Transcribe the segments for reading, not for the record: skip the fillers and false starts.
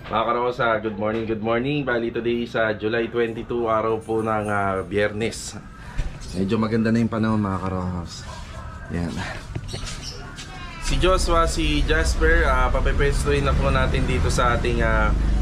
Mga karosa, good morning, good morning. Bali today sa July 22, araw po ng Biyernes. Medyo maganda na yung panahon mga karosa. Yan. Si Joshua, si Jasper, papepwestuhin na po natin dito sa ating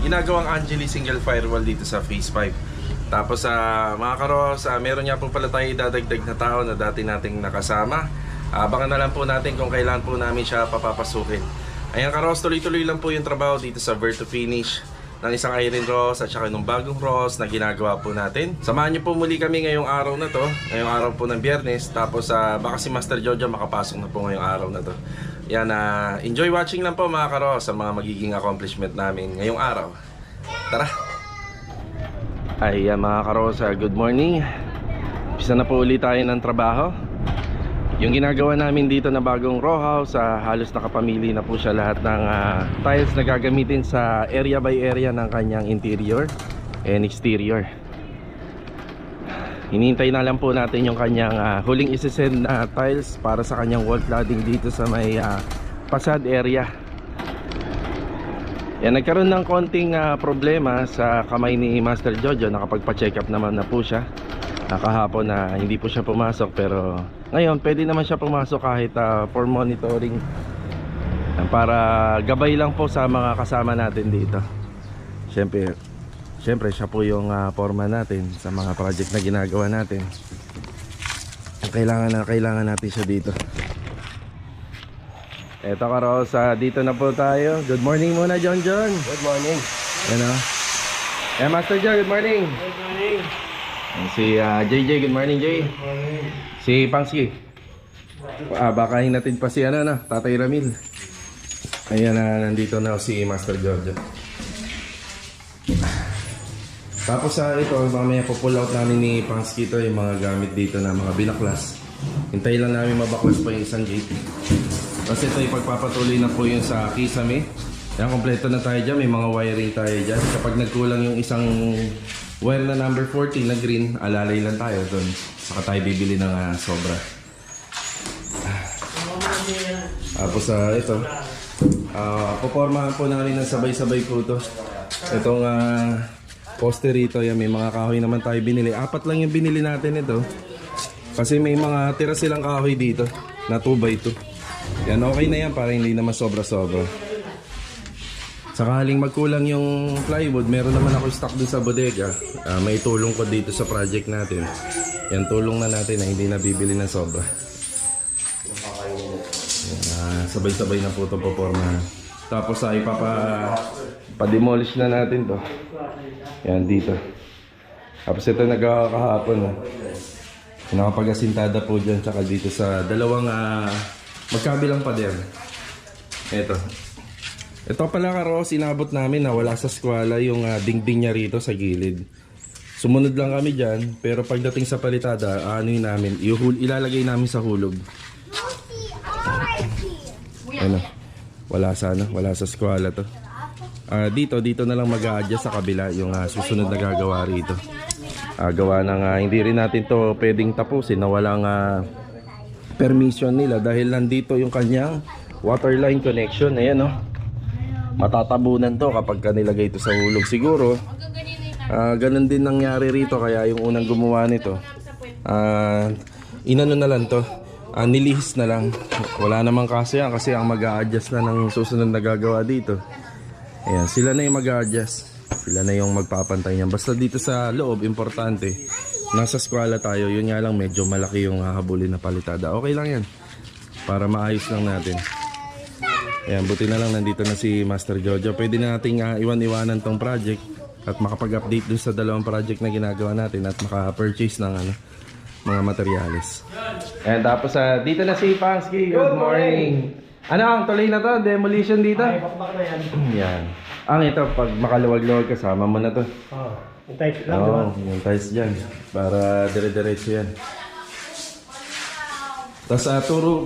ginagawang Angeli single firewall dito sa Phase 5. Tapos mga karosa, meron nga po pala tayo dadagdag na tao na dati nating nakasama. Abangan na lang po natin kung kailan po namin siya papapasukin. Ayan karos, tuloy-tuloy lang po yung trabaho dito sa Vert to Finish ng isang iron ross at saka ng bagong ross na ginagawa po natin. Samahan niyo po muli kami ngayong araw na to, ngayong araw po ng Biyernes. Tapos baka si Master Jojo makapasok na po ngayong araw na to. Yan, enjoy watching lang po mga karos sa mga magiging accomplishment namin ngayong araw. Tara! Ayan mga karos, good morning. Pisa na po ulit tayo ng trabaho. Yung ginagawa namin dito na bagong row house, halos nakapamili na po siya lahat ng tiles na gagamitin sa area by area ng kanyang interior and exterior. Hinihintay na lang po natin yung kanyang huling isesend na tiles para sa kanyang wall cladding dito sa may facade area. Yan, nagkaroon ng konting problema sa kamay ni Master Jojo. Nakapagpa-check up naman na po siya kahapon na hindi po siya pumasok, pero ngayon pwede naman siya pumasok kahit for monitoring, para gabay lang po sa mga kasama natin dito. Siyempre siya po yung foreman natin sa mga project na ginagawa natin. Kailangan natin siya dito. Eto karos, dito na po tayo. Good morning muna John. Good morning. Ano? Master John, good morning. Good morning. Si JJ, good morning Jay. Good morning. Si Pangski. Baka hinatid pa si Tatay Ramil. Ayan nandito na si Master Giorgio. Tapos ito, mamaya po-pull out namin ni Pangski ito, yung mga gamit dito na mga binaklas. Hintayin lang namin mabaklas pa yung isang gate. Kasi ito ipagpapatuloy na po yun sa kisame. Yan, kompleto na tayo dyan, may mga wiring tayo dyan. Kapag nagkulang yung isang wire na number 14 na green, alalay lang tayo doon. Saka tayo bibili ng sobra. Tapos ito, pupormahan po namin ng sabay-sabay po ito. Itong poste rito, yan, may mga kahoy naman tayo binili. 4 lang yung binili natin ito. Kasi may mga tira silang kahoy dito na 2x2. Yan, okay na yan para hindi naman sobra-sobra. Sakaling magkulang yung plywood, meron naman ako stock dun sa bodega. May tulong ko dito sa project natin. Yan, tulong na natin na hindi nabibili ng sobra. Sabay-sabay na po ito po forma. Tapos pa-demolish na natin to. Yan, dito. Tapos ito nagawa kahapon. Nakapag-asintada po dyan. Tsaka dito sa dalawang magkabilang pader. Ito pala karos, inabot namin na wala sa skwala yung dingding niya rito sa gilid. Sumunod lang kami dyan, pero pagdating sa palitada, ilalagay namin sa hulog. Wala sa skwala to. Dito na lang mag-a-adjust sa kabila yung susunod na gagawa rito. Gawa ng hindi rin natin to pwedeng tapusin na walang permission nila dahil nandito yung kanyang waterline connection. Ayan matatabunan to kapag nilagay ito sa hulog. Siguro ganun din nangyari rito, kaya yung unang gumawa nito inano na lang to, nilihis na lang. Wala namang kaso yan kasi ang mag-a-adjust na ng susunod na gagawa dito. Ayan, sila na yung mag-a-adjust, sila na yung magpapantay niyan. Basta dito sa loob, importante nasa skwala tayo. Yun nga lang, medyo malaki yung hahabulin na palitada. Okay lang yan, para maayos lang natin. Ayan, buti na lang nandito na si Master Jojo. Pwede na nating iwan-iwanan tong project at makapag-update dun sa dalawang project na ginagawa natin at maka-purchase ng mga materyales. Ayan, tapos dito na si Pangski. Good morning. Ang tuloy na to? Demolition dito? Ay, bakbak na yan. Yan. Ito, pag makaluwag-luwag kasama mo na to. Yung tiles lang, di ba? Yung tiles dyan. Para dire-diretso yan. Tapos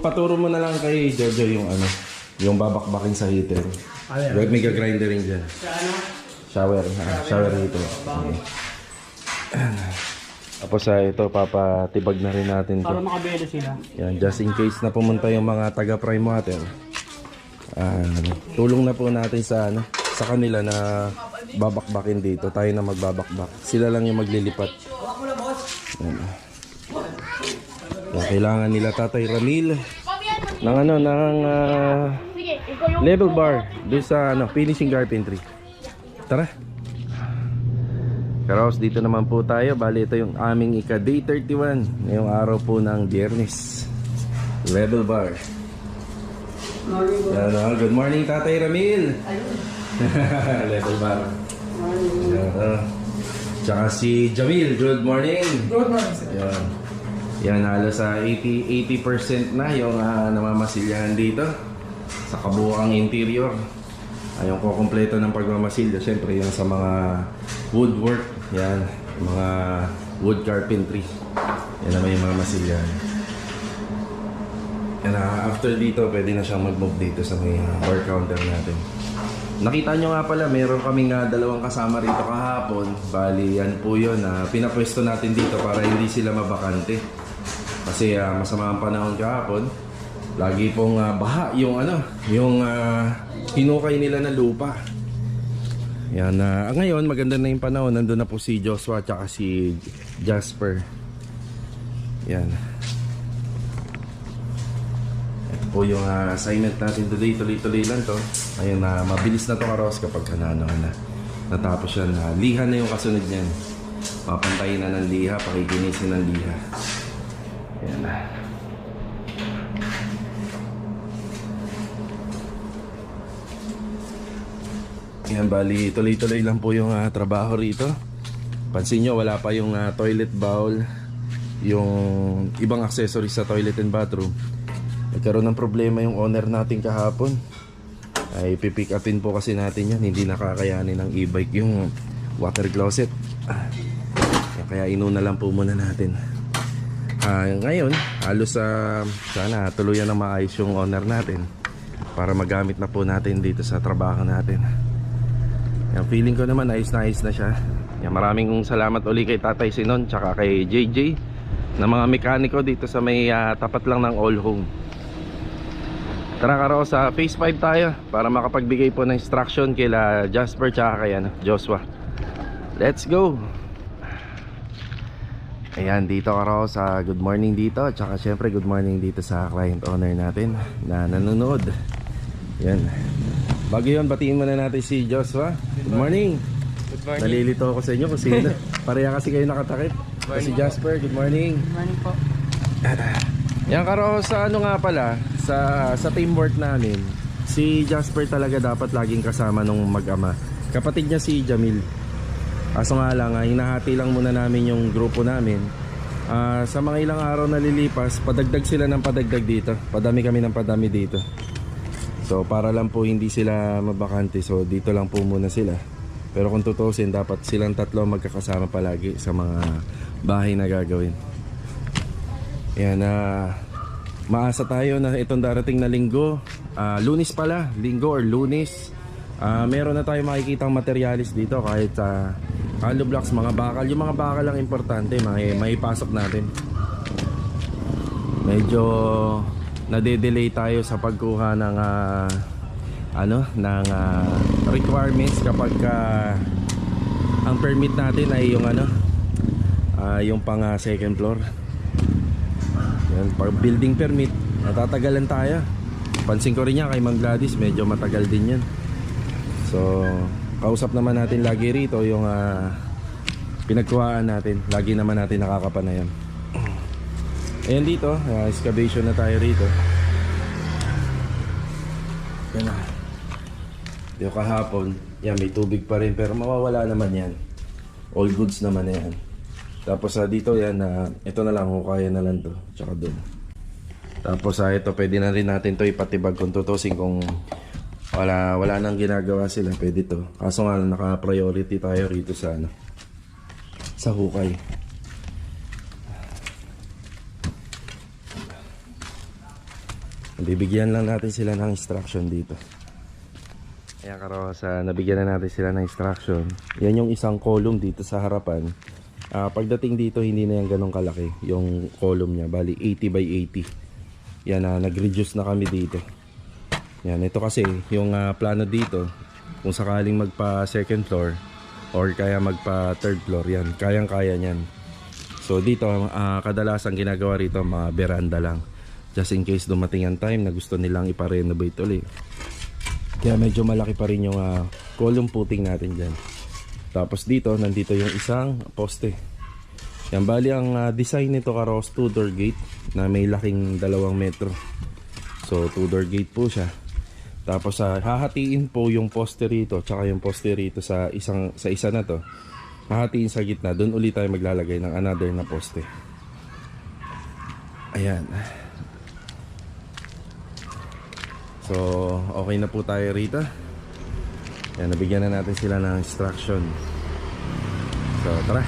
paturo mo na lang kay Jojo yung babakbakin sa heater. May ga-grindering dyan. Shower heater. Tapos ito, papatibag na rin natin to. Para makabelo sila. Yan, just in case na pumunta yung mga taga Prime Water. Tulong na po natin sa sa kanila na babakbakin dito. Tayo na magbabakbak. Sila lang yung maglilipat. Yan. Yan, kailangan nila Tatay Ramil ng level bar doon sa finishing carpentry. Tara. Karos, dito naman po tayo. Bali, ito yung aming ika-day 31 ngayong araw po ng Biyernes. Level bar. Yan, good morning Tatay Ramil. Level bar. Yan, tsaka si Jamil, good morning. Good morning, sir. Yan. Yan, halos sa 80% na yung namamasilyahan dito sa kabuuang interior. Yung kukumpleto ng pagmamasilya, syempre yung sa mga woodwork, yan, mga wood carpentry. Yan naman yung mga masilyahan. Yan, after dito, pwede na siyang mag-move dito sa may bar counter natin. Nakita nyo nga pala, meron kaming dalawang kasama rito kahapon. Bali, yan po yun, pinapwesto natin dito para hindi sila mabakante. Kasi masama ang panahon kahapon. Lagi pong baha yung hinukay nila na lupa. Yan, ngayon maganda na yung panahon. Nandun na po si Joshua at si Jasper. Yan. Ito po yung assignment natin today. Tuloy-tuloy lang to. Ayun, mabilis na to Karos kapag natapos yan. Liha na yung kasunod niyan. Papantayin na ng liha, pakikinisin ng liha. Yan na. Yan, bali tuloy-tuloy lang po yung trabaho rito. Pansin nyo, wala pa yung toilet bowl, yung ibang accessories sa toilet and bathroom. Nagkaroon ng problema yung owner natin kahapon. Ay pipick upin po kasi natin yan. Hindi nakakayanin ng e-bike yung water closet. Kaya inuna lang po muna natin. Ngayon, halos sana tuluyan na maayos yung owner natin para magamit na po natin dito sa trabaho natin. Yan, feeling ko naman ayos na siya. Yan, maraming salamat uli kay Tatay Sinon tsaka kay JJ na mga mekaniko dito sa may tapat lang ng All Home. Tara Karo, sa phase 5 tayo para makapagbigay po ng instruction kila Jasper tsaka kay Joshua. Let's go! Ayan, dito Karo, sa good morning dito. Tsaka syempre good morning dito sa client owner natin na nanonood. Yan. Bago yun, batiin muna natin si Joshua. Good morning. Good morning. Nalilito ako sa inyo kung sino. Pareha kasi kayo nakatakip. Si Jasper, good morning. Good morning po. Yan Karo, sa nga pala, sa teamwork namin, si Jasper talaga dapat laging kasama nung mag-ama. Kapatid niya si Jamil. Kaso nga lang, hinahati lang muna namin yung grupo namin. Sa mga ilang araw na lilipas, padagdag sila ng padagdag dito. Padami kami ng padami dito. So para lang po hindi sila mabakante, so dito lang po muna sila. Pero kung tutusin, dapat silang tatlo magkakasama palagi sa mga bahay na gagawin. Yan, maasa tayo na itong darating na linggo, Lunes pala, linggo or Lunes, meron na tayo makikitang materialis dito kahit hollow blocks, mga bakal. Yung mga bakal lang importante, maipasok natin. Medyo nade-delay tayo sa pagkuha ng requirements kapag ang permit natin ay yung yung pang second floor. Yan, pag building permit, natatagalan tayo. Pansin ko rin yan kay Ma'am Gladys, medyo matagal din yan. So kausap naman natin lagi rito yung pinagkuhaan natin. Lagi naman natin nakakapanayan. Ayan dito, excavation na tayo rito. Yan na. Yung kahapon, yan may tubig pa rin pero mawawala naman yan. All goods naman na yan. Tapos dito yan, ito na lang, hukayan na lang to. Tsaka doon. Tapos ito, pwede na rin natin to ipatibag kung tutusin kung wala nang ginagawa sila, pwede to. Kaso nga naka-priority tayo rito sa sa hukay. Bibigyan lang natin sila ng instruction dito. Ayan Karo, nabigyan na natin sila ng instruction. Yan yung isang column dito sa harapan. Pagdating dito hindi na yan ganun kalaki yung column niya, bali 80 by 80. Yan, nag-reduce na kami dito. Yan, ito kasi yung plano dito kung sakaling magpa second floor or kaya magpa third floor, yan, kayang-kaya niyan. So dito, kadalasan ginagawa rito mga veranda lang, just in case dumating ang time na gusto nilang ipa-renovate ulit. Kaya medyo malaki pa rin yung column footing natin dyan. Tapos dito, nandito yung isang poste. Yan, bali ang design nito karos 2-door gate na may laking 2 metro. So 2-door gate po siya. Tapos hahatiin po yung poste rito tsaka yung poste rito sa isa na to. Hahatiin sa gitna, doon ulit tayo maglalagay ng another na poste. Ayan. So okay na po tayo rito. Ayan, nabigyan na natin sila ng instruction. So tara.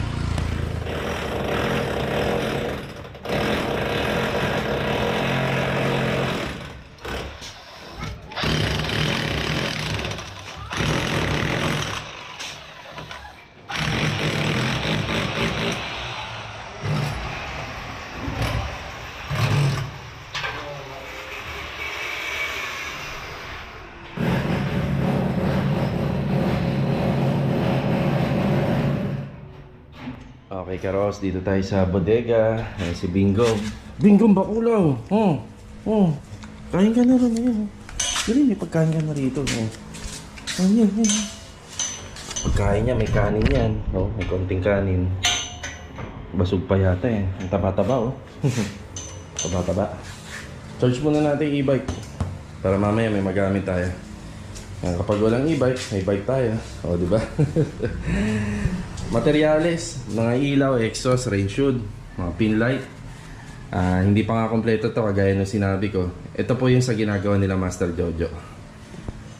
Okay, Karos, dito tayo sa bodega. Ayan si Bingo. Bingo, bakulaw! Kain ka na rin. Ayan. Dali, may pagkain ka na rito. Ayan. Pagkain niya, may kanin yan. May konting kanin. Basog pa yata eh. Ang taba-taba Taba-taba. Charge muna natin yung e-bike para mamaya may magamit tayo. Kapag walang e-bike, may bike tayo. Diba? Materyales, mga ilaw, exhaust, rain shield, mga pin light. Hindi pa nga kompleto to kagaya ng sinabi ko. Ito po yung sa ginagawa nila Master Jojo.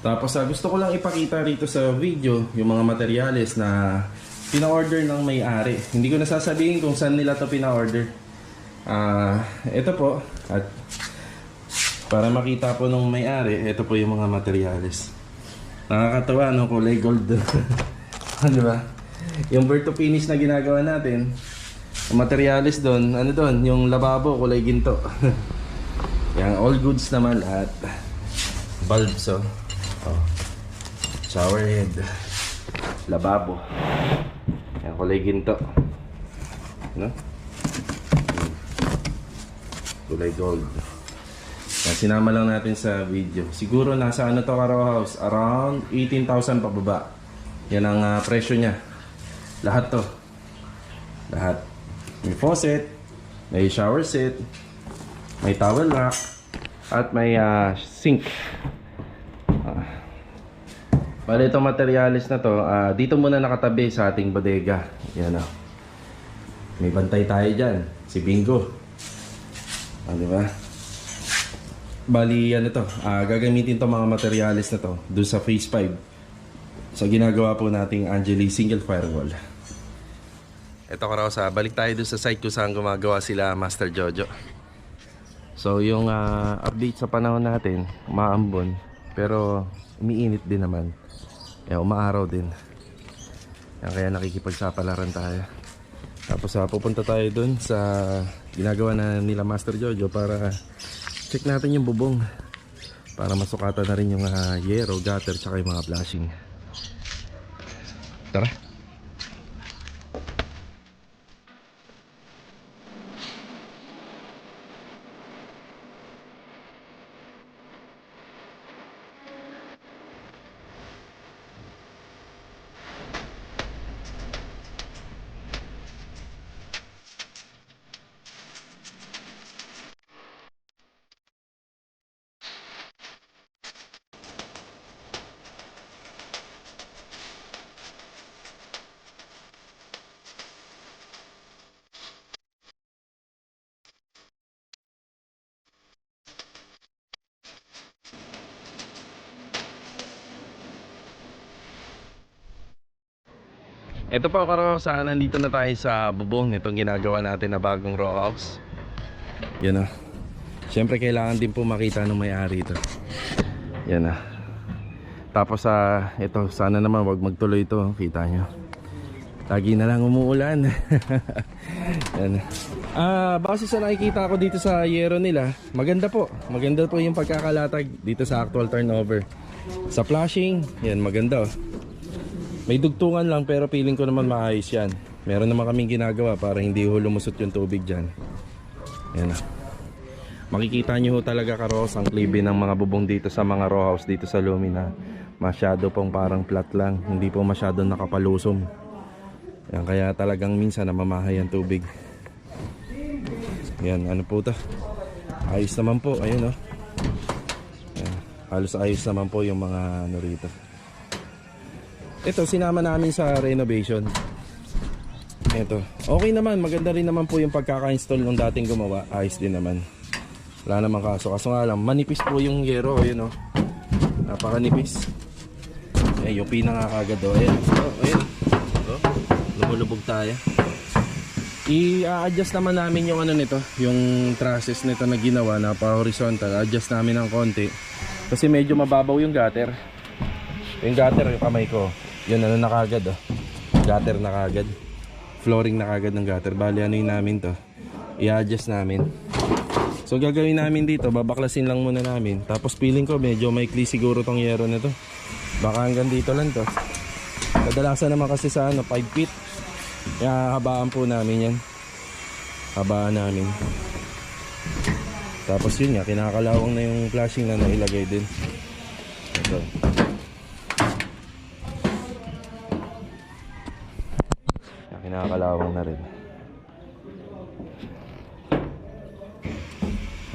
Tapos gusto ko lang ipakita rito sa video yung mga materyales na pina-order ng may-ari. Hindi ko nasasabihin kung saan nila to pina-order. Ito po, at para makita po ng may-ari, ito po yung mga materyales. Nakakatawa, no? Kulay gold. Diba? Yung bird to finish na ginagawa natin, ang materialis doon, yung lababo, kulay ginto. Yan, all goods naman lahat. Bulbs, shower head, lababo. Yan, kulay ginto. No? Kulay gold. Yan, sinama lang natin sa video. Siguro nasa Karo House, around 18,000 pababa. Yan ang presyo niya. Lahat to. Lahat. May faucet, may shower set, may towel rack, at may sink. Bale itong materialis na to, dito muna nakatabi sa ating bodega. Yan o. May bantay tayo dyan. Si Bingo. Diba? Bali yan ito. Gagamitin to mga materialis na to doon sa phase 5. So ginagawa po nating Angeli single firewall. Ito Karosa, balik tayo dun sa site kung saan gumagawa sila Master Jojo. So yung update sa panahon natin, umaambon, pero umiinit din naman. Umaaraw din. Kaya nakikipagsapalaran tayo. Tapos pupunta tayo dun sa ginagawa na nila Master Jojo para check natin yung bubong. Para masukatan na rin yung yero, gutter, tsaka yung mga flashing. Tara. Ito po Karosa, nandito na tayo sa bubong nitong ginagawa natin na bagong row house. Yan o. Siyempre kailangan din po makita ng may-ari ito. Yan o. Tapos ito, sana naman wag magtuloy ito. Kita nyo. Lagi na lang umuulan. Yan. Base sa nakikita ko dito sa yero nila, maganda po. Maganda po yung pagkakalatag dito sa actual turnover. Sa flashing, yan maganda oh. May dugtungan lang pero feeling ko naman maayos yan. Meron naman kaming ginagawa para hindi ho lumusot yung tubig dyan. Yan oh. Makikita nyo ho talaga karos ang klibe ng mga bubong dito sa mga row house dito sa Lumina. Masyado pong parang flat lang, hindi po masyado nakapalusom. Yan, kaya talagang minsan namamahay ang tubig. Yan, ano po ito? Ayos naman po, ayun oh. Yan, halos ayos naman po yung mga ano rito. Ito, sinama namin sa renovation. Ito, okay naman, maganda rin naman po yung pagkaka-install nung dating gumawa. Ayos din naman. Wala namang kaso nga lang, manipis po yung yero, ayun oh. Napakanipis. Eh, yung pina nga kagad oh, ayun. Oh, ayun. Oh, lumulubog tayo. I-adjust naman namin yung ano nito, yung trusses nito na ginawa na pa-horizontal. Adjust namin ng konti kasi medyo mababaw yung gutter. Yung gutter, yung kamay ko, yun ano na kagad oh. Gutter na kagad. Flooring na kagad ng gutter. Bali ano yun namin to, i-adjust namin. So gagawin namin dito, babaklasin lang muna namin. Tapos feeling ko medyo maikli siguro tong yero nito. Baka hanggang dito lang to. Kadalasan naman kasi sa ano 5 feet. Kaya habaan po namin yan. Habaan namin. Tapos yun nga, kinakalawang na yung flashing na nailagay din. Ito. Kinakalawang na rin.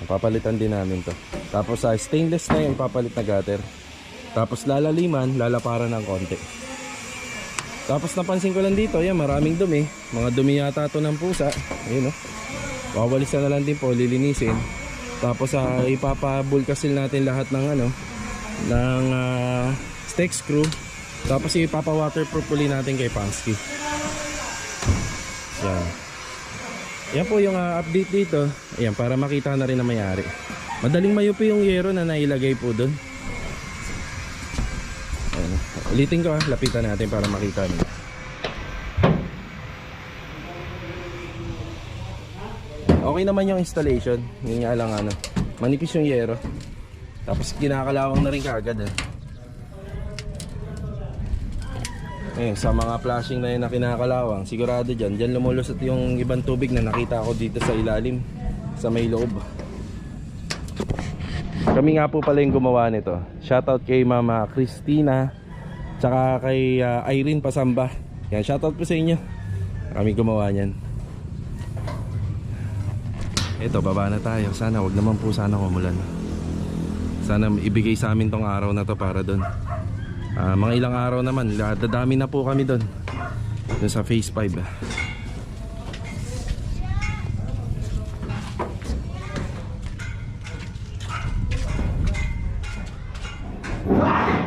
Papalitan din namin to. Tapos sa stainless na yung papalit na gutter. Tapos lalaliman, lalaparan ng konti. Tapos napansin ko lang dito, yan, maraming dumi. Mga dumi yata to ng pusa. Ayun, oh. Wawalisan na lang din po, lilinisin. Tapos ipapabulkasil natin lahat ng ano, ng stake screw. Tapos ipapa-waterproof uli natin kay Pansky. Yan. Yan po yung update dito. Ayan, para makita na rin na mayari. Madaling mayupi yung yero na nailagay po doon. Ulitin ko lapitan natin para makita nyo. Okay naman yung installation. Yun nga lang ano, manipis yung yero. Tapos kinakalawang na rin kaagad eh, sa mga flashing na yun na kinakalawang, sigurado dyan lumulusot yung ibang tubig na nakita ko dito sa ilalim, sa may loob. Kami nga po pala yung gumawa nito. Shoutout kay Mama Christina, tsaka kay Irene Pasamba. Yan, shoutout po sa inyo. Kami gumawa niyan. Ito, baba na tayo. Sana wag naman po sana umulan. Sana ibigay sa amin tong araw na to para doon. Mga ilang araw naman, dadami na po kami doon sa phase 5.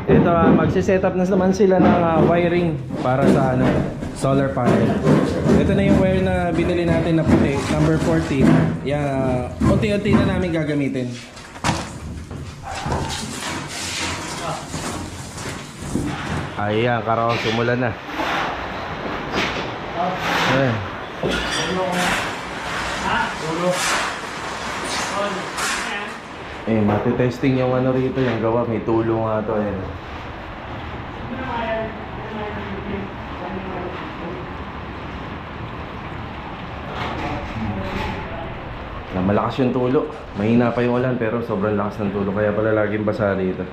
Ito, magsiset-up na naman sila ng wiring para sa ano, solar panel. Ito na yung wire na binili natin na puti, number 40. Yan, unti-unti na namin gagamitin. Ayan, karaw, sumulan na. Ayan. Matitesting yung ano rito, yung gawa. May tulong nga to. Ayan. Malakas yung tulo. Mahina pa yung ulan pero sobrang lakas ng tulo. Kaya pala laging basa dito.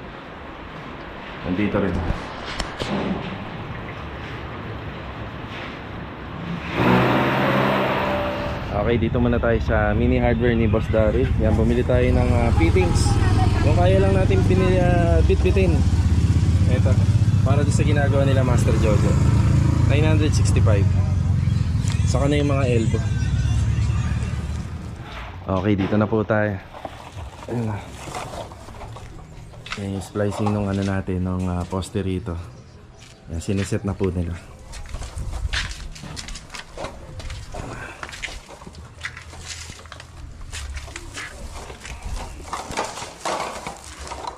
Nandito rin. Okay, dito muna tayo sa mini hardware ni Boss Dari. Yan, bumili tayo ng fittings. Kung kaya lang natin bit-bitin. Ito, para doon sa ginagawa nila Master Jojo. 965. Saka na yung mga elbow. Okay, dito na po tayo. Ayun na. Yan yung splicing nung ano natin, nung poste rito. Yan, siniset na po nila.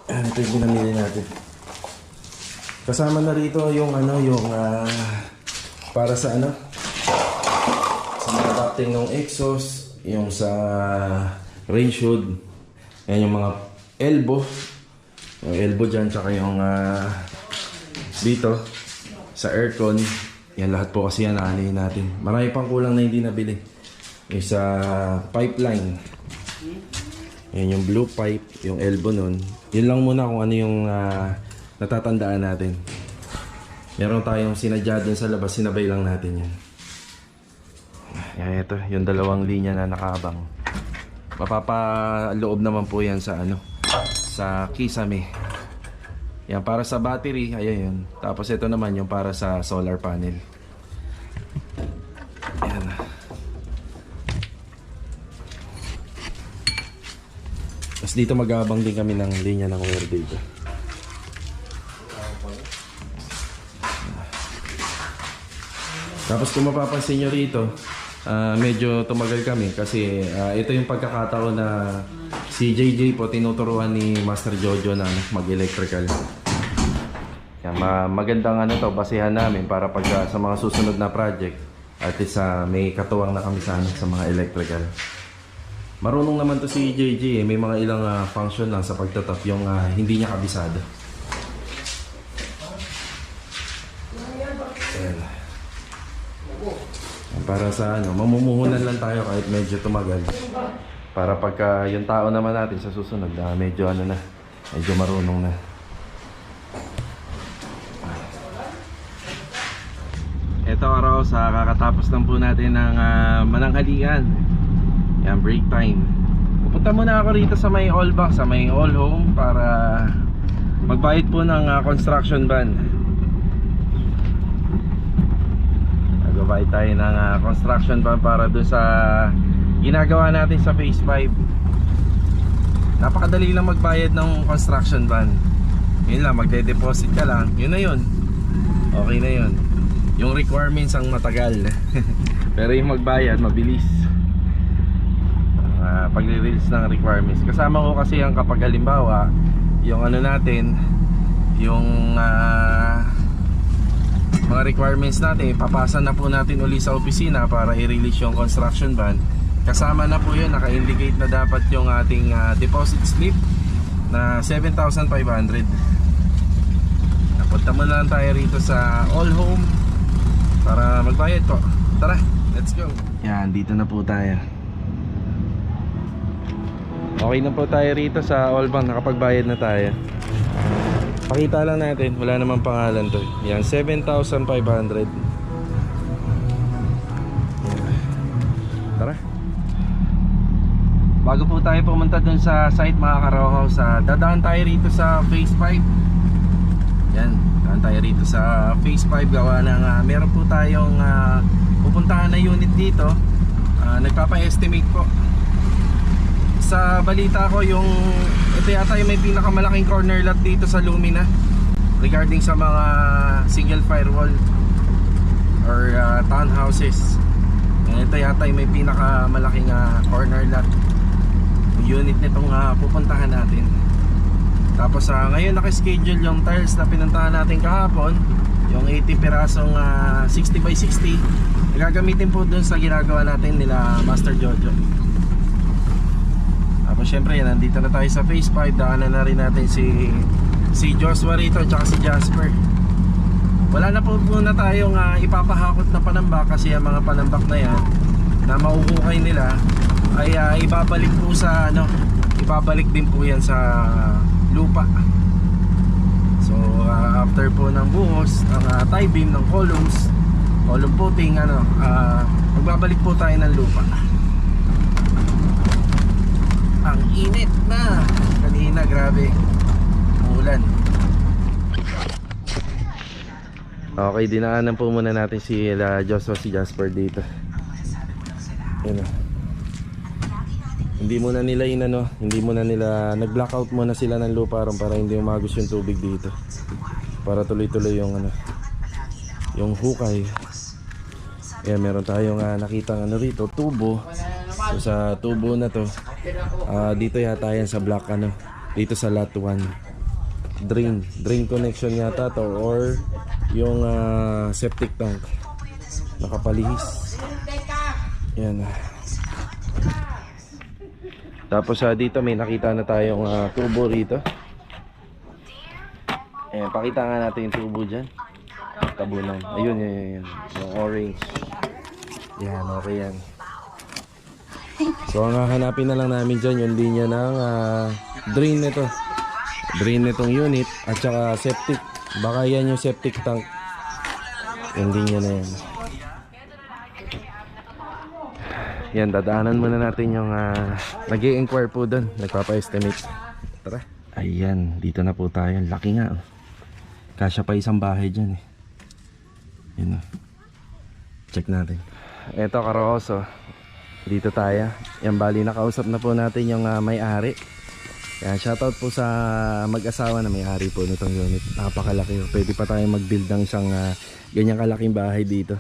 Yan, ito yung ginamili natin. Kasama na rito yung ano, yung para sa ano, sa mga adapting ng exhaust, yung sa range hood. Yan yung mga elbow. Yung elbow dyan, tsaka yung dito sa aircon. Yan lahat po kasi yan naalihin natin. Marami pang kulang na hindi nabili. Yung sa pipeline. Yan yung blue pipe, yung elbow nun. Yun lang muna kung ano yung natatandaan natin. Meron tayong sinadya dun sa labas, sinabay lang natin yan. Yan, ito, yung dalawang linya na nakaabang. Mapapaloob naman po yan sa sa kisame. Yan, para sa battery, ayan yun. Tapos ito naman yung para sa solar panel. Ayan. Tapos dito mag-aabang din kami ng linya ng wire dito. Tapos kung mapapansin nyo rito, medyo tumagal kami kasi ito yung pagkakataon na si JJ po tinuturuan ni Master Jojo na mag-electrical. Yan, magandang to, basehan namin para pag sa mga susunod na project at least may katuwang na kami sa mga electrical. Marunong naman to si JJ may mga ilang function lang sa pagtatap yung hindi niya kabisado. Ayan. Para sa mamumuhunan lang tayo kahit medyo tumagal. Para pagka yung tao naman natin sa susunod medyo medyo marunong na. Ito araw sa kakatapos lang po natin ng mananghalian. Yan, break time. Pupunta muna ako rito sa may all back, sa may all home para magbayad po ng construction ban. Nagbayad tayo ng construction ban para doon sa ginagawa natin sa phase 5. Napakadali lang magbayad ng construction ban. Yun lang, magde-deposit ka lang. Yun na yun. Okay na yun. Yung requirements ang matagal. Pero yung magbayad, mabilis. Pagre-release ng requirements. Kasama ko kasi yung kapag halimbawa, yung natin, yung mga requirements natin, papasa na po natin uli sa opisina para i-release yung construction ban. Kasama na po yun, naka-indicate na dapat yung ating deposit slip na 7,500. Napunta muna lang tayo rito sa all home para magbayad po. Tara, let's go. Yan, dito na po tayo. Okay na po tayo rito sa all bank, nakapagbayad na tayo. Pakita lang natin, wala namang pangalan to. Yan, 7,500. Tara. Bago po tayo pumunta dun sa site mga karohaws, dadaan tayo rito sa phase 5. Yan, dadaan tayo rito sa phase 5 gawa ng meron po tayong pupuntahan na unit dito. Nagpapa-estimate po. Sa balita ko ito yata yung may pinakamalaking corner lot dito sa Lumina regarding sa mga single firewall or townhouses. Ito yata yung may pinakamalaking corner lot unit nitong pupuntahan natin. Tapos ngayon naka-schedule yung tiles na pinuntahan natin kahapon, yung 80 pirasong 60x60 gagamitin po dun sa ginagawa natin nila Master Jojo. Tapos syempre yan, nandito na tayo sa phase 5. Daanan na rin natin si Joshua rito at si Jasper. Wala na po muna tayong ipapahakot na panambak kasi ang mga panambak na yan na mauukay nila ay ibabalik po sa ibabalik din po yan sa lupa. So after po ng buhos ang tie beam ng column footing magbabalik po tayo ng lupa. Ang init na kanina, grabe ulan. Okay, dinaanan po muna natin si Joshua, si Jasper dito. Yan. Hindi muna nila nag-blackout muna sila ng lupa ron para hindi umagos yung tubig dito. Para tuloy-tuloy yung hukay. Yan, meron tayong nakitang rito, tubo. So, sa tubo na to, dito yata yan sa block dito sa lot 1. Drain connection yata to or yung septic tank nakapalihis. Yan. Tapos dito may nakita na tayong tubo rito. Ayan, pakita nga natin yung tubo dyan. Tabunan. Ayun, yun. Yung orange. Yan, okay yan. So, ang hahanapin na lang namin dyan yung linya ng drain nito. Drain nitong unit at saka septic. Baka yan yung septic tank. Yung linya na yan. Yan, dadaanan muna natin yung nag-i-inquire po doon. Nagpapa-estimate. Tara. Ayan, dito na po tayo. Laki nga. Kasya pa isang bahay dyan eh. Yun o. Check natin. Eto, Karoso. Dito tayo. Yan, bali nakausap na po natin yung may-ari. Yan, shoutout po sa mag-asawa na may-ari po nitong unit. Napakalaki. Pwede pa tayo mag-build ng isang ganyang kalaking bahay dito.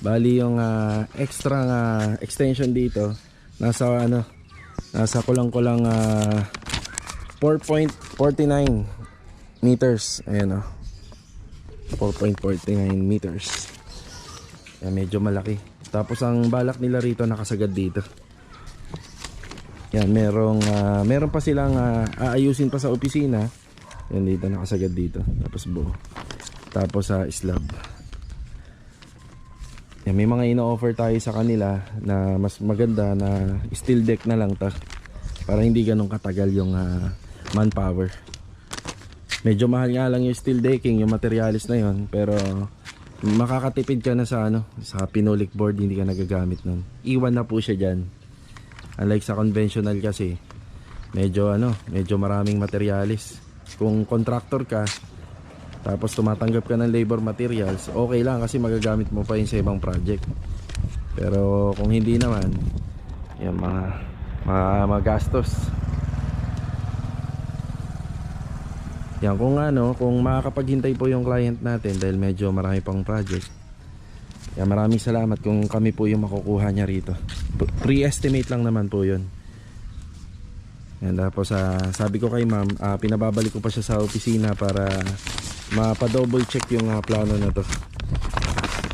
Bali yung extra extension dito nasa kulang-kulang 4.49 meters. Ayan o. 4.49 meters. Ayan, medyo malaki. Tapos ang balak nila rito nakasagad dito. Yan, meron pa silang aayusin pa sa opisina. Yan, dito nakasagad dito. Tapos buo. Tapos slab. Yan, may mga ino-offer tayo sa kanila na mas maganda na steel deck na lang ta para hindi ganun katagal yung manpower. Medyo mahal nga lang yung steel decking, yung materialis na yon, pero makakatipid ka na sa sa pinolik board, hindi ka nagagamit nun. Iwan na po siya dyan. Unlike sa conventional kasi medyo maraming materialis. Kung contractor ka tapos tumatanggap ka ng labor materials, okay lang kasi magagamit mo pa yun sa ibang project. Pero kung hindi naman, yan, magastos. Yan, kung makakapaghintay po yung client natin dahil medyo marami pang project. Yan, maraming salamat kung kami po yung makukuha niya rito. Pre-estimate lang naman po yun. Yan, tapos sabi ko kay ma'am, pinababalik ko pa siya sa opisina para mapa-double check yung plano na to.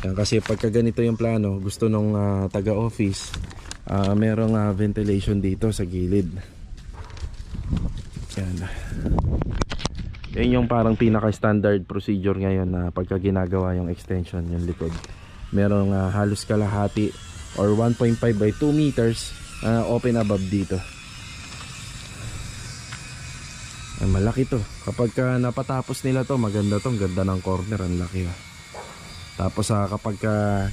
Yan, kasi pagka ganito yung plano, gusto nung taga-office, merong ventilation dito sa gilid. Yan. Yan yung parang pinaka-standard procedure ngayon na pagka ginagawa yung extension, yung likod. Merong halos kalahati or 1.5 by 2 meters open above dito. Ay, malaki to. Kapag napatapos nila to, maganda to. Ang ganda ng corner, ang laki. Tapos kapag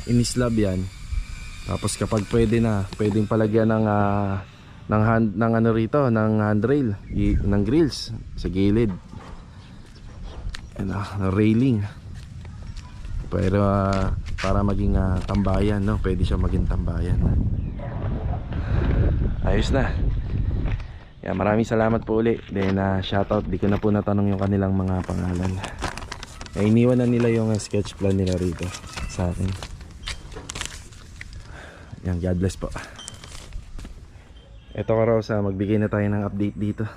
inislab yan, tapos kapag pwedeng palagyan ng rito, ng handrail, ng grills sa gilid. Railing. Pero para maging tambayan, no? Pwede siya maging tambayan. Ayos na. Yeah, maraming salamat po uli. Then shoutout, di ko na po natanong yung kanilang mga pangalan. Iniwan na nila yung sketch plan nila rito sa akin. Yan, God bless po. Eto, Karosa, magbigay na tayo ng update dito.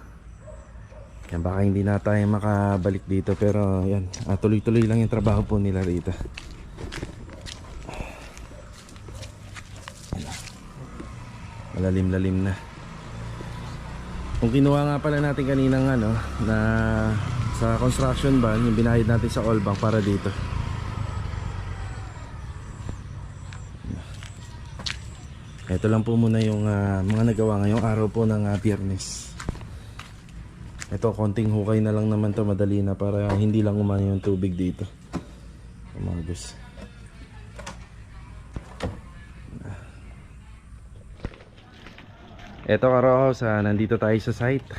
Yan, baka hindi na tayo makabalik dito, pero yan, tuloy-tuloy lang yung trabaho po nila rito. Malalim-lalim na. Kung kinuha nga pala natin kaninang na sa construction van, yung binayad natin sa all bank para dito. Ito lang po muna yung mga nagawa ngayong araw po ng Biyernes. Ito, konting hukay na lang naman to, madali na, para hindi lang umano yung tubig dito. Umagos. Eto, Karohos, nandito tayo sa site.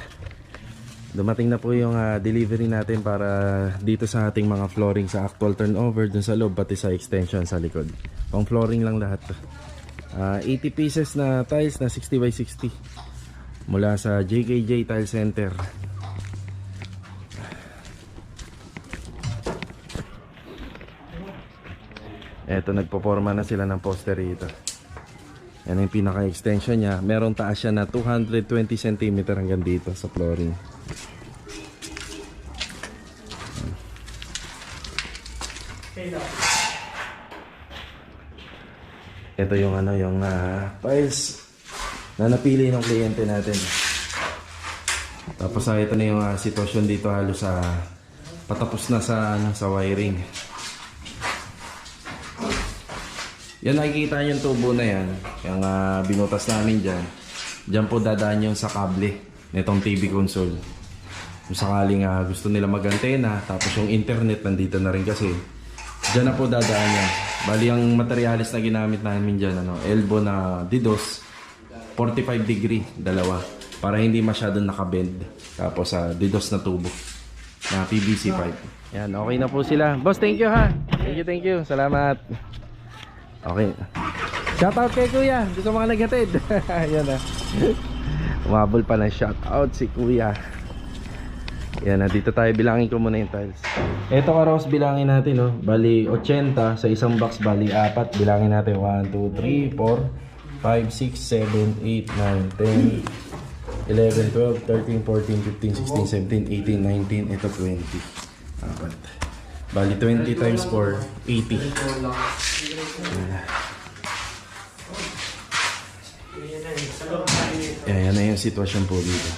Dumating na po yung delivery natin para dito sa ating mga flooring sa actual turnover dun sa loob, pati sa extension sa likod. Pang flooring lang lahat. 80 pieces na tiles na 60 by 60 mula sa JKJ Tile Center. Eto, nagpoporma na sila ng poster rito. Yan yung pinaka-extension niya. Merong taas siya na 220 cm hanggang dito sa flooring. Ito yung yung tiles na napili ng kliyente natin. Tapos ito na yung sitwasyon dito, halos patapos na sa, sa wiring. Yan, nakikita nyo yung tubo na yan. Yung binutas namin dyan. Dyan po dadaan yung sa kable nitong TV console. Kung sakaling gusto nila mag-antena, tapos yung internet nandito na rin kasi. Dyan na po dadaan yan. Bali ang materialis na ginamit namin dyan, elbow na DDoS, 45 degree, dalawa. Para hindi masyadong nakabend. Tapos DDoS na tubo na PVC pipe. Yan, okay na po sila. Boss, thank you ha. Thank you. Salamat. Okay. Shoutout kay Kuya. Gusto mga naghatid. Yan na. Umabol pa ng shoutout si Kuya. Yan na. Dito tayo. Bilangin ko muna yung tiles. Ito karos, bilangin natin. No? Bali 80 sa isang box. Bali 4. Bilangin natin. 1, 2, 3, 4, 5, 6, 7, 8, 9, 10, 11, 12, 13, 14, 15, 16, 17, 18, 19. Ito 20. Apat. Bali 20 times 4, 80. Yan na yung sitwasyon po dito.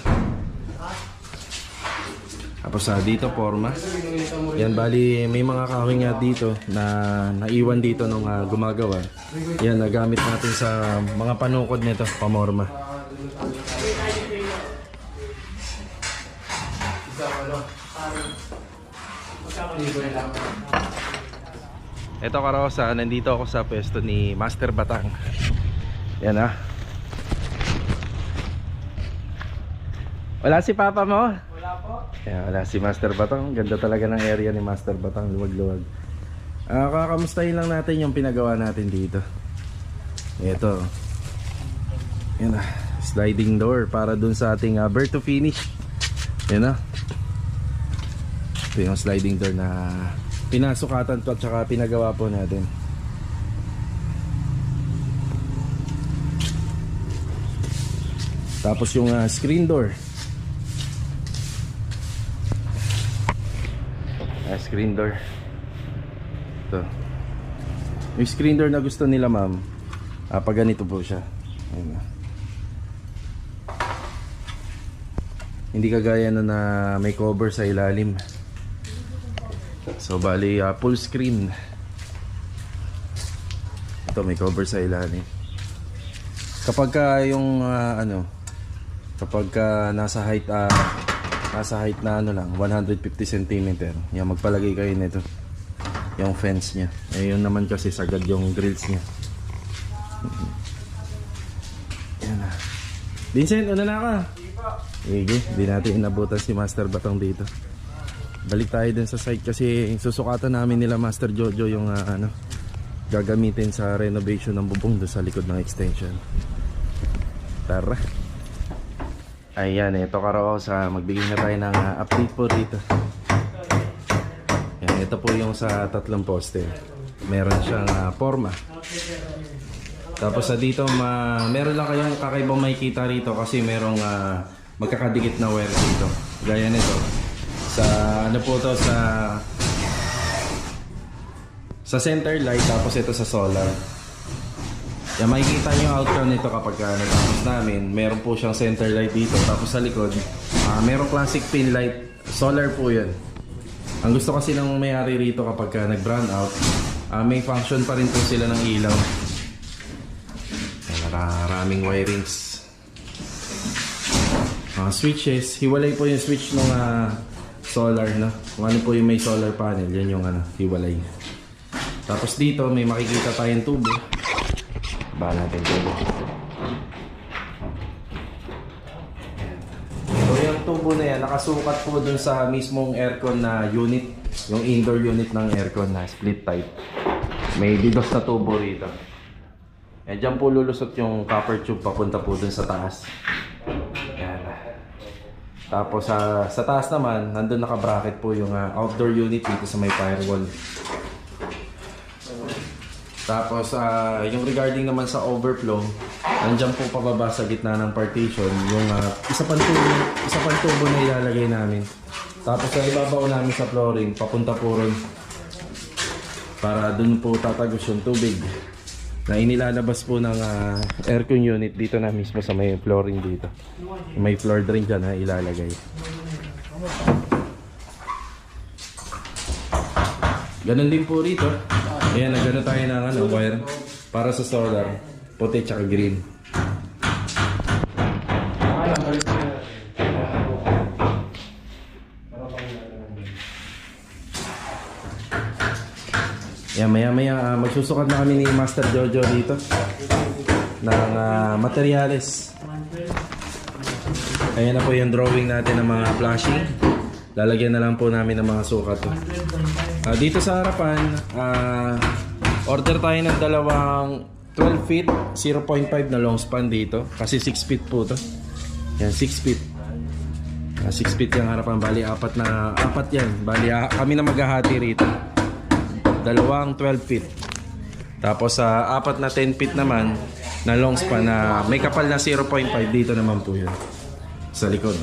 Tapos dito forma. Yan, bali may mga kahoy nga dito na naiwan dito nung gumagawa. Yan, nagamit natin sa mga panukod nito, pamorma. Ito karosa, nandito ako sa pwesto ni Master Batang. Yan Wala si Papa mo? Wala po. Yan, wala si Master Batang. Ganda talaga ng area ni Master Batang, luwag-luwag. Kakamustahin lang natin yung pinagawa natin dito. Ito. Yan sliding door para dun sa ating bird to finish. Yan Ito yung sliding door na pinasukatan to at saka pinagawa po natin. Tapos yung screen door. Screen door. Ito. Yung screen door na gusto nila ma'am, pag ganito po siya. Ayun Hindi kagaya na may cover sa ilalim. So bali full screen. Ito may cover sa ilalim. Kapag yung kapag nasa height na lang 150 cm, yan magpalagay kayo nito. Yung fence niya. Yun naman kasi sagad yung grills niya. Yan Vincent, una na ka. Sige, hindi natin inabutan si Master Batang dito. Balik tayo dun sa site kasi susukatan namin nila Master Jojo yung gagamitin sa renovation ng bubong doon sa likod ng extension. Tara. Ayan, ito karosa. Magbigay na tayo ng update po dito. Ayan, ito po yung sa tatlong poste. Meron siyang forma. Tapos dito meron lang kayong kakaibang makikita rito kasi merong magkakadikit na wire dito. Gaya nito. Sa po to sa center light, tapos ito sa solar. Yan, makikita nyo yung outcome nito kapag natapos namin. Meron po siyang center light dito. Tapos sa likod merong classic pin light. Solar po yan. Ang gusto kasi ng may-ari rito kapag nag-brown out, may function pa rin po sila ng ilaw. Maraming wirings. Switches, hiwalay po yung switch ng solar, no? Kung ano po yung may solar panel, yan yung hiwalay. Tapos dito may makikita tayong tubo. Bahan natin tubo. So yung tubo na yan, nakasukat po dun sa mismong aircon na unit. Yung indoor unit ng aircon na split type. May DDoS na tubo rito. Diyan po lulusot yung copper tube papunta po dun sa taas. Yan. Tapos sa taas naman, nandun naka-bracket po yung outdoor unit dito sa may firewall. Tapos yung regarding naman sa overflow, nandiyan po pababa sa gitna ng partition yung isa pang tubo na ilalagay namin. Tapos ibabaw namin sa flooring, papunta po ron. Para dun po tatagos yung tubig na inilalabas po ng aircon unit dito na mismo sa may flooring dito. May floor drain dyan na ilalagay. Ganun din po rito. Ayan, nagano tayo ng ano, wire para sa solar. Puti tsaka green. Ayan, maya magsusukat na kami ni Master Jojo dito ng materyales. Ayan na po yung drawing natin ng mga flashing. Lalagyan na lang po namin ng mga sukat. Dito sa harapan, order tayo ng dalawang 12 feet, 0.5 na long span dito. Kasi 6 feet po to. Yan, 6 feet. 6 feet yung harapan. Bali, apat yan. Bali, kami na maghahati rito. Dalawang 12 feet. Tapos sa apat na 10 feet naman na long span na may kapal na 0.5 dito naman po yun. Sa likod.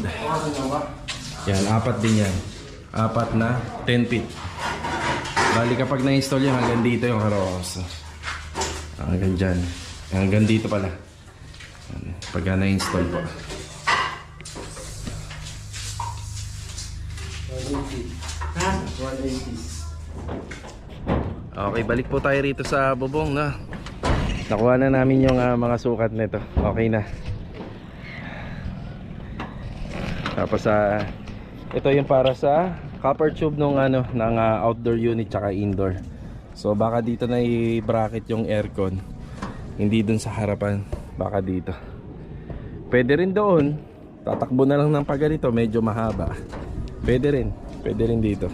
Yan, apat din yan. Apat na 10 feet. Bali kapag na-install yan, hanggang dito yung carryohouse. Hanggang dyan. Hanggang dito pala. Pagka na-install po. Okay, balik po tayo rito sa bubong, no? Nakuha na namin yung mga sukat nito. Okay na. Tapos ito yung para sa copper tube ng ng outdoor unit tsaka indoor. So baka dito na i-bracket yung aircon. Hindi dun sa harapan, baka dito. Pwede rin doon. Tatakbo na lang ng paganito, medyo mahaba. Pwede rin dito.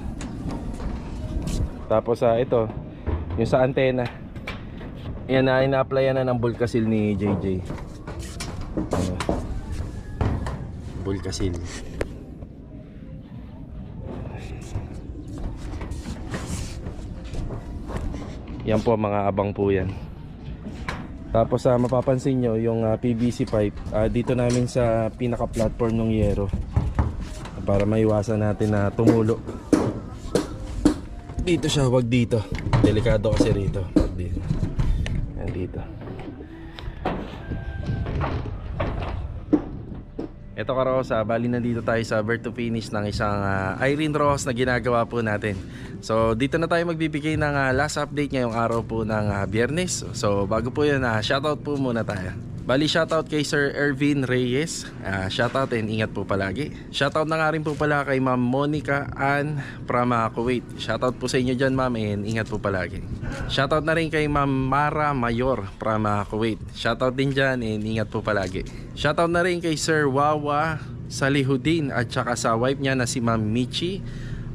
Tapos ito, yung sa antena. Yan na, ina-applyan na ng Bulkasil ni JJ. Bulkasil. Yan po, mga abang po yan. Tapos mapapansin nyo yung PVC pipe dito namin sa pinaka platform ng yero para maiwasan natin na tumulo. Dito siya, wag dito. Delikado kasi rito. Wag dito. Yan dito. Ito karosa, bali nandito tayo sa Bird to Finish ng isang Irene Rose na ginagawa po natin. So dito na tayo magbibigay ng last update ngayong araw po ng Biyernes. So bago po yun, shoutout po muna tayo. Bali shoutout kay Sir Ervin Reyes, shoutout and ingat po palagi. Shoutout na nga rin po pala kay Ma'am Monica Ann from Kuwait. Shoutout po sa inyo dyan ma'am and ingat po palagi. Shoutout na rin kay Ma'am Mara Mayor from Kuwait. Shoutout din dyan and ingat po palagi. Shoutout na rin kay Sir Wawa Salihudin at saka sa wife niya na si Ma'am Michi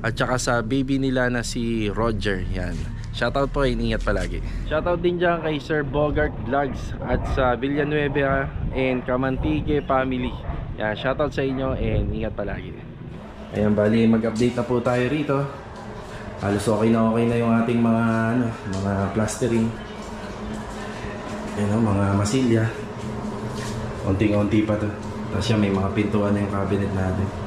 at saka sa baby nila na si Roger. Yan. Shoutout po and ingat palagi. Shoutout din dyan kay Sir Bogart Vlogs at sa Villanueva and Kamantigue family. Yan, shoutout sa inyo and ingat palagi. Ayan, bali mag-update na po tayo rito. Halos okay na yung ating mga plastering. Ayan, mga masilya. Unting-unti pa to. Tapos yan, may mga pintuan na yung cabinet natin.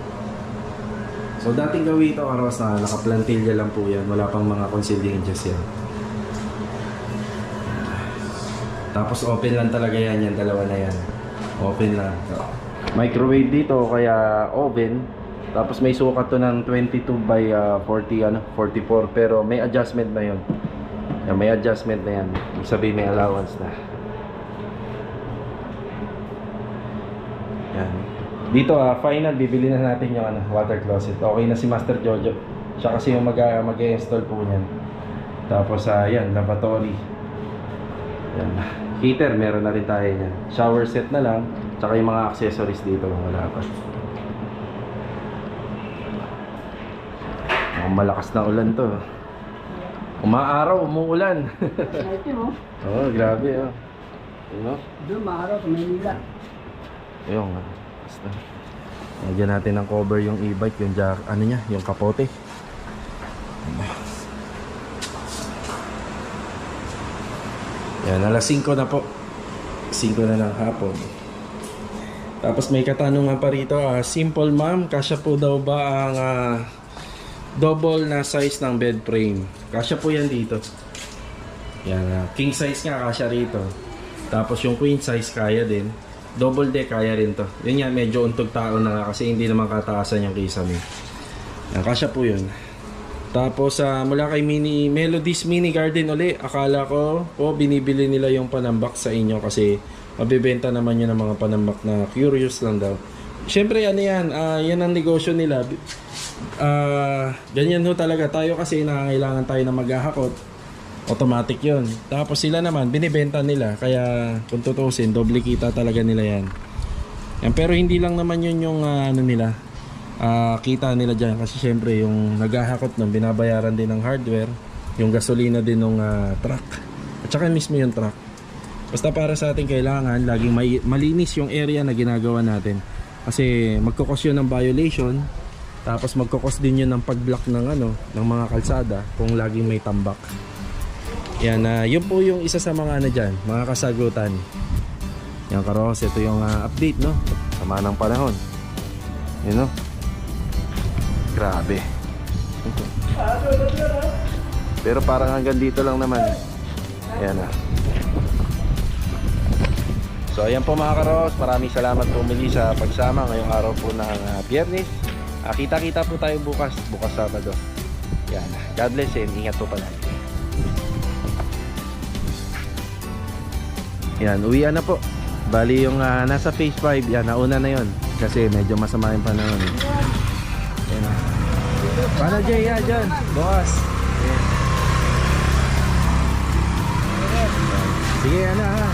So dating gawin ito karos na naka-plantilya lang po yan. Wala pang mga concealing edges yan. Tapos open lang talaga yan, dalawa na yan. Open lang. Microwave dito kaya oven. Tapos may sukat to ng 22 by 44 pero may adjustment na yun. Yan, may adjustment na yan. Ibig sabihin may allowance na. Yan. Dito final bibili na natin yung water closet. Okay na si Master Jojo. Siya kasi yung mag-i-install po niyan. Tapos yan, lavatory. Yan. Heater meron na rin tayo niyan. Shower set na lang, tsaka yung mga accessories dito wala pa. Malakas na ulan to. Umaaraw, umuulan. Oh, grabe oh. Doon maaraw sa Maynila. Ayun nga. Basta. Lagyan natin ng cover yung e-bike, yung jack, yung kapote. Yan, alas 5 na po. 5 na ng hapon. Tapos may katanungan pa rito, simple ma'am, kasya po daw ba ang double na size ng bed frame? Kasya po yan dito. Yan, king size nga kasya rito. Tapos yung queen size kaya din. Double deck kaya rin to. Yun yan, medyo untog tao na nga kasi hindi naman kataasan yung kisame. Yan, kasya po yun. Tapos mula kay Melodies Mini Garden uli, akala ko binibili nila yung panambak sa inyo kasi mabibenta naman yun ng mga panambak na curious lang daw. Siyempre ano yan, yan ang negosyo nila. Ganyan ho talaga tayo kasi nangangailangan tayo na maghahakot. Automatic yun. Tapos sila naman, binibenta nila. Kaya kung tutusin, doble kita talaga nila yan. Yan, pero hindi lang naman yun yung ano nila, kita nila dyan. Kasi syempre yung naghahakot nun, binabayaran din ng hardware, yung gasolina din ng truck, at saka mismo yung truck. Basta para sa atin kailangan laging malinis yung area na ginagawa natin. Kasi magkukos yun ng violation. Tapos magkukos din yun ng pag-block ng ng mga kalsada kung laging may tambak. Yan, yun po yung isa sa mga dyan, mga kasagutan. Yan karos, ito yung update, no? Sama ng panahon. Yun, no? Grabe. Pero parang hanggang dito lang naman. Ayan na. So ayan po mga karos, maraming salamat po muli sa pagsama ngayong araw po ng Biyernes. Kita-kita po tayo bukas Sabado. Yan. God bless and ingat po palagi. Yan, uwian na po. Bali yung nasa phase 5, yan, nauna na yon kasi medyo masama yung panahon. Yan. Paano Jay, yan dyan? Bukas. Yan. Sige, ha?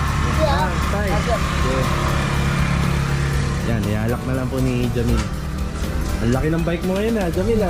Tay. Yan, ialak na lang po ni Jamil. Ang laki ng bike mo ngayon Jamil